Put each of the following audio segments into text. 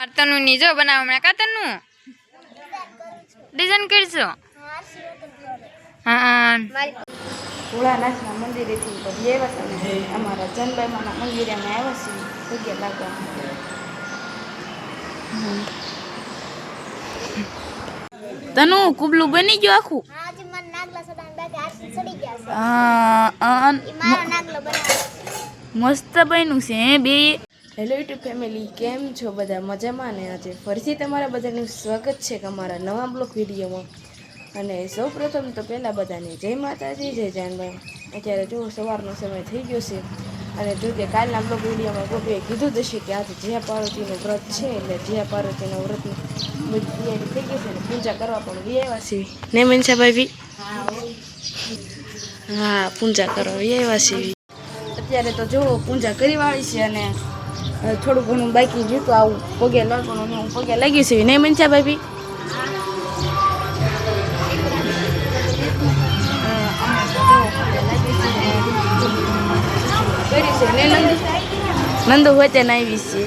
તનુ ની જો બનાવ હમણાં કા તનુ ડિઝાઇન કરશો? હા ભોળાનાથના મંદિરેથી બધી આવ્યા હતા ને અમારા જનબાઈમાના મંદિરે અમે આવ્યા છીએ જગ્યા લાગવા. તનુ કુબલું બની ગયું આખું? મસ્ત બન્યું છે હે બે. હેલો યુટ્યુબ ફેમિલી, કેમ છો બધા? મજામાં ને? આજે ફરીથી તમારા બધાનું સ્વાગત છે કે અમારા નવા બ્લોગ વિડીયોમાં. અને સૌ પ્રથમ તો પહેલાં બધાને જય માતાજી, જય જાનભાઈ. અત્યારે જો સવારનો સમય થઈ ગયો છે અને જો કે કાલના બ્લોગ વિડીયોમાં ગોપીએ કીધું જ હશે કે આજે જયા પાર્વતીનું વ્રત છે, એટલે જયા પાર્વતીના વ્રતની બધી તૈયારી થઈ ગઈ છે અને પૂજા કરવા પણ વી આવ્યા છીએ ને મનસાભાઈ? હા, પૂજા કરવા વી આવ્યા છીએ. અત્યારે તો જો પૂજા કરી વાળી છે અને થોડું ઘણું બાકી જીતું આવું પગે લાગવાનું હું પગે લાગી છે નહીં મનસાભાઈ? નંદુ હોય ત્યાં આવી છે.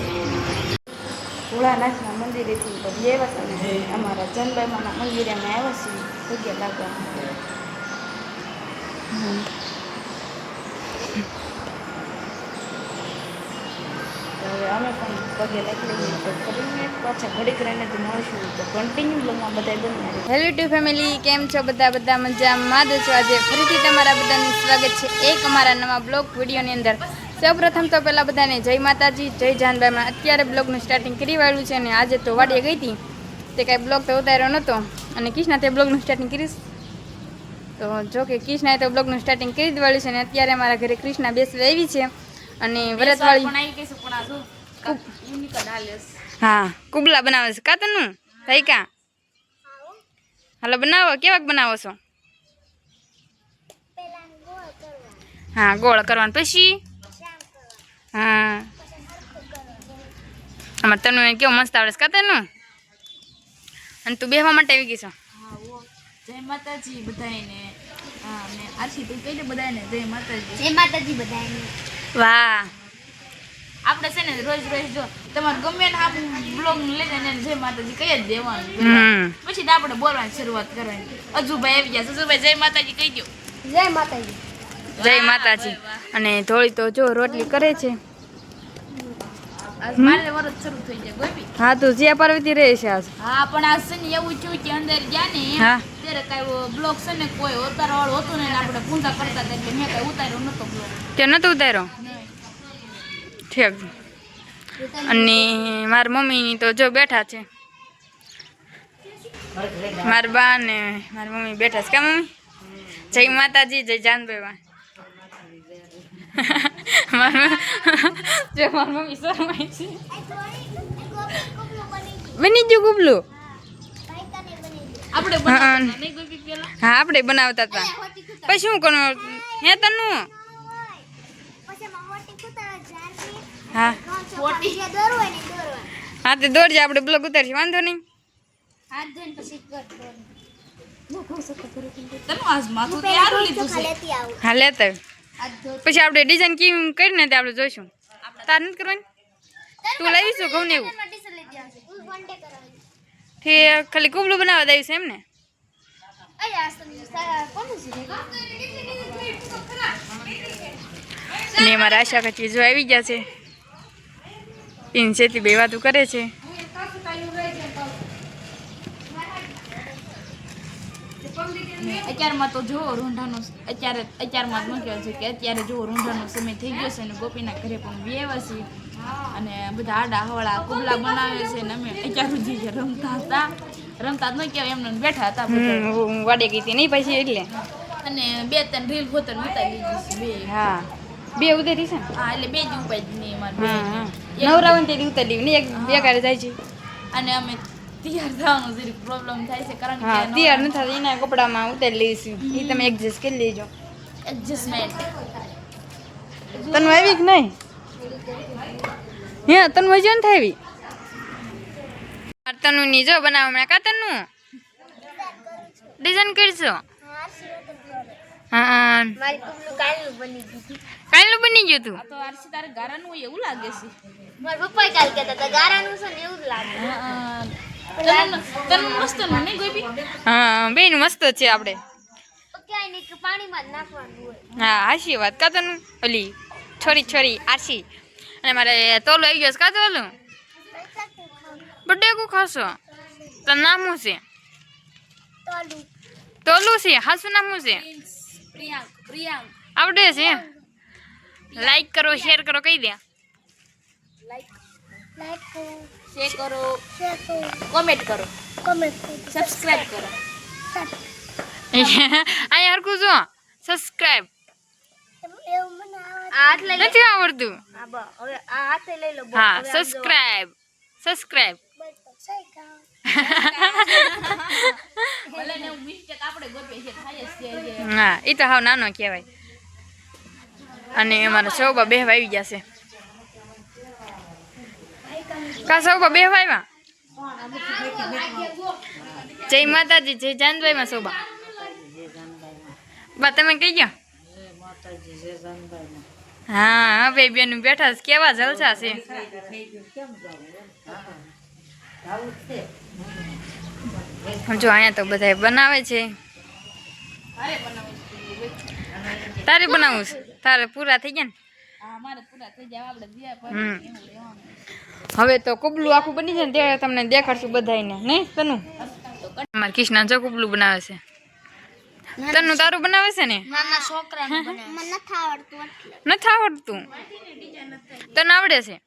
ભોળાનાથના મંદિરેથી બધી આવ્યા હતા ને અમારા જનબાઈમાના મંદિરે અમે આવ્યા છીએ જગ્યા લાગવા. હવે અમે પણ પગે લાગી લઈએ તો કરીને પાછા ઘડીક રહીને તો મળશું તો કન્ટિન્યુ બ્લોગમાં બધા બની. હેલો યુટ્યુબ ફેમિલી, કેમ છો બધા મજામાં જ છો? આજે ફરીથી તમારા બધાનું સ્વાગત છે એક અમારા નવા બ્લોગ વિડીયોની અંદર. સૌપ્રથમ તો પહેલાં બધાને જય માતાજી, જય જાનભાઈમાં. અત્યારે બ્લોગનું સ્ટાર્ટિંગ કરી વાળ્યું છે અને આજે તો વાડીએ ગઈ હતી તે કાંઈ બ્લોગ તો ઉતાર્યો નહોતો અને કિશના તે બ્લોગનું સ્ટાર્ટિંગ કરીશ તો જો કે કિશનાએ તો બ્લોગનું સ્ટાર્ટિંગ કરી જ વાળ્યું છે અને અત્યારે અમારા ઘરે કૃષ્ણા બેસવા આવી છે અને વ્રતવાળી હા કુબલા બનાવે છે. કાતનું થઈ કા હાલો બનાવો, કેવાક બનાવો છો? હા, ગોળ કરવાનું પછી હા અમારે તને કેવો મસ્ત આવડે છે કાતનું. અને તું બેહવા માટે આવી ગઈ છો? જય માતાજી બધાને. હા ને આછી તું કહી દે બધાને જય માતાજી. જય માતાજી બધાને. વાહ, આપણે છે ને રોજ રોજ જો તમારે ગમે ને આપ બ્લોગ લઈને ને જય માતાજી કહી જ દેવાનું, પછી તો આપણે બોલવાની શરૂઆત કરવાની. અજુભાઈ આવી ગયા. અજુભાઈ જય માતાજી કહી દો. જય માતાજી. જય માતાજી. અને થોડી તો જો રોટલી કરે છે. મારે વરત શરૂ થઈ જાય ગોપી. હા, તું જયા પાર્વતી રહે છે આજ? હા, પણ આજ છે ને એવું થયું કે અંદર ગયા ને ત્યારે કઈ બ્લોગ છે ને કોઈ ઉતારવા વાળું હતું ને આપણે પૂજા કરતા હતા એટલે મેં કઈ ઉતાર્યો નતો બ્લોગ. તે નતો ઉતાર્યો? ઠીક. અને મારા મમ્મી તો જો બેઠા છે. મારા બા ને મારી મમ્મી બેઠા છે. કા મમ્મી? જય માતાજી, જય જાનભાઈ. જો મારી મમ્મી શરમાય છે. બની ગયું ગુબલું? હા, આપણે બનાવતા હતા. પછી શું કરવાનું હે તનું? હા હા, તે દોડજે, આપણે બ્લોગ ઉતારશું વાંધો નહીં. હા લેતા પછી આપણે ડિઝાઇન કેમ કરીને તે આપણે જોઈશું. તાર નથી કરવાની? તું લાવીશું ઘઉં ને એવું ખાલી કુબલું બનાવવા દઈશ એમ ને? અને અમારા આશા કાકી જો આવી ગયા છે. પિંચેથી બે વાતું કરે છે. અત્યારમાં તો જો રૂંઢાનો અત્યારમાં જ મૂક્યો છે કે અત્યારે જો રૂંઢાનો સમય થઈ ગયો છે અને ગોપીના ઘરે પણ બેવા છે અને બધા આડા હવળા કુબલા બનાવે છે ને અમે અત્યાર સુધી રમતા હતા જ ન કહેવાય એમને બેઠા હતા. હું વાડે ગઈ હતી નહીં પછી એટલે અને 2-3 રીલ હોતર ઉતારી લીધી બે. હા, 2 ઉતારી છે ને? હા, એટલે 2 જ ઉપાય નહીં અમારે. નવરાવન તે ઉતારી લીધી એક બે કારે જાય છે અને અમે તૈયાર થવાનું જરીક પ્રોબ્લેમ થાય છે કારણ કે તૈયાર નથી થતા એના કપડામાં ઉતારી લઈશું. એ તમે એડજસ્ટ કરી લેજો. એડજસ્ટમેન્ટ. તને આવી કે નહીં? હે તને મજા ન થાય? તનુ ની જો બનાવ હમણાં કા તનુ ડિઝાઇન કરશો? હા, મારી કુબલું કાલનું બની ગયું તું. તો આરસી તારે ગારાનું એવું લાગે છે. મારા પપ્પા કાલ કહેતા હતા ગારાનું છે ને એવું જ લાગે. તને મસ્ત નું નહીં ગોપી? હા બેન મસ્ત છે આપણે. ક્યાંય નહીં કે પાણીમાં જ નાખવાનું હોય. હા હાશી વાત કાતનું ઓલી છોરી આશી અને મારે તોલો આવી ગયો છે કાતો ઓલું બટેકું ખાશો તો નામ શું છે તોલું છે હાસું નામ શું છે પ્રિયાંક આવડે છે લાઈક કરો શેર કરો કહી દે લાઈક કરો, શેર કરો, શેર કરો, કોમેન્ટ કરો, કમેન્ટ કરો, સબસ્ક્રાઇબ કરો. અહીંયા હરખું જો સબસ્ક્રાઇબ એવું મને આ હાથ લઈ લે. નથી આવડતું આ બસ હવે આ હાથે લઈ લો. હા સબસ્ક્રાઇબ ભલે ને એવું મિસ્ટેક આપણે ગોપીએ છે થાય જ છે. હા એ તો હાવ નાનો કહેવાય અને અમારા સૌબા બેહવા આવી ગયા છે કા સૌબા બેહવા આવ્યા જય માતાજી જય જાનભાઈ માં સૌબા બા તમે કઈ ગયા હા બે બેન બેઠા છે કેવા જલસા છે જો અહીંયા તો બધા બનાવે છે તારે બનાવવું છે તારે પૂરા થઈ ગયા ને હા અમારે પૂરા થઈ જાય આપણે દિયા પર હમ. એવું લેવાનું. હવે તો કુબલું આખું બની જાય ને ત્યારે તમને દેખાડશું બધાને નહીં તનુ અમારે કૃષ્ણ જો કુબલું બનાવે છે તનુ તારું બનાવે છે ને નાના છોકરાનું બનાવે. મને નથી આવડતું એટલે. નથી આવડતું તને આવડે છે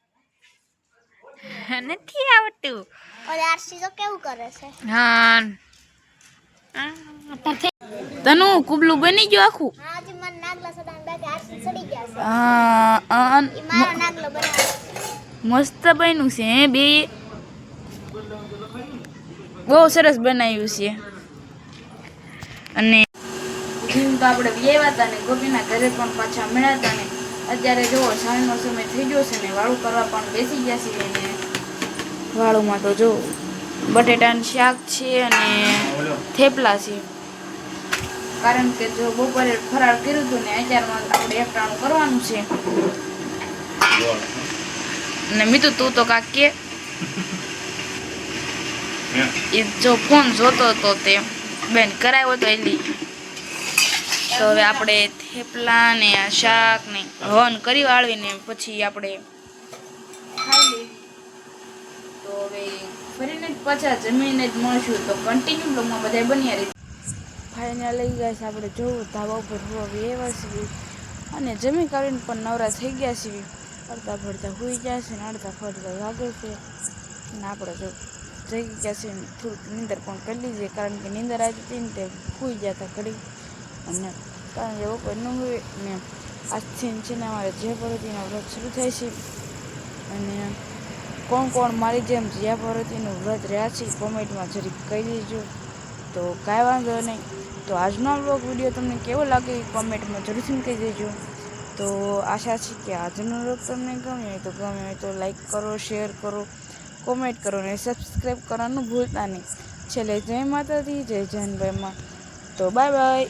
નથી આવડતું ઓલે આરસી તો કેવું કરે છે? હા તનુ કુબલું બની ગયું આખું. હા હજી મને નાગલા સદાને બેઠે આરસી ચડી ગયા છે. ઈ મસ્ત મારો નાગલો બનાવે. બન્યું છે હે બે બહુ સરસ બનાવ્યું છે અને તો આપણે વ્યવા હતા ને ગોપીના ઘરે પણ પાછા મળ્યા હતા ને અત્યારે જુઓ સાંજનો સમય થઈ ગયો છે ને વાળું કરવા પણ બેસી ગયા છીએ ને વાળુમાં તો જો બટેટાનું શાક છે અને થેપલા છે કારણ કે જો બપોરે ફરાળ કર્યું હતું ને અત્યારમાં આપણે એકટાણું કરવાનું છે અને મીતુ તું તો કાક કે એ જો ફોન જોતો હતો તે બેન કરાવ્યો તો એલી તો હવે આપણે થેપલા ને આ શાક ને હવન કરી વાળવીને પછી આપણે ખાઈ લઈએ તો હવે ફરીને જ પાછા જમીને જ મળશું તો કન્ટિન્યુ બ્લોગમાં બધા બન્યા રહી ફાઈને લઈ ગયા છે આપણે જોવું ધાબા ઉપર હોવા એવા છીએ અને જમી કરીને પણ નવરા થઈ ગયા છીએ અડધા ફરતા હોઈ ગયા છે ને અડધા ફરતા લાગે છે અને આપણે જો જઈ ગયા છે થોડુંક નીંદર પણ કરી લીધી કારણ કે નીંદર આવી હતી ને તે સૂઈ ગયા હતા ઘડી અને કારણ કે બપોર ન હોય ને આજથી છે ને અમારે જે પર્વતીના વ્રત શરૂ થાય છે અને કોણ કોણ મારી જેમ જ્યા પર્વતીનું વ્રત રહ્યા છે કોમેન્ટમાં જરીક કહી દેજો તો કાંઈ વાંધો નહીં તો આજનો બ્લોગ વિડીયો તમને કેવો લાગે એ કોમેન્ટમાં જરૂરથી કહી દેજો તો આશા છે કે આજનો બ્લોગ તમને ગમે હોય તો લાઈક કરો શેર કરો કોમેન્ટ કરો અને સબસ્ક્રાઈબ કરવાનું ભૂલતા નહીં છેલ્લે જય માતાજી જય જાનભાઈમાં તો બાય બાય.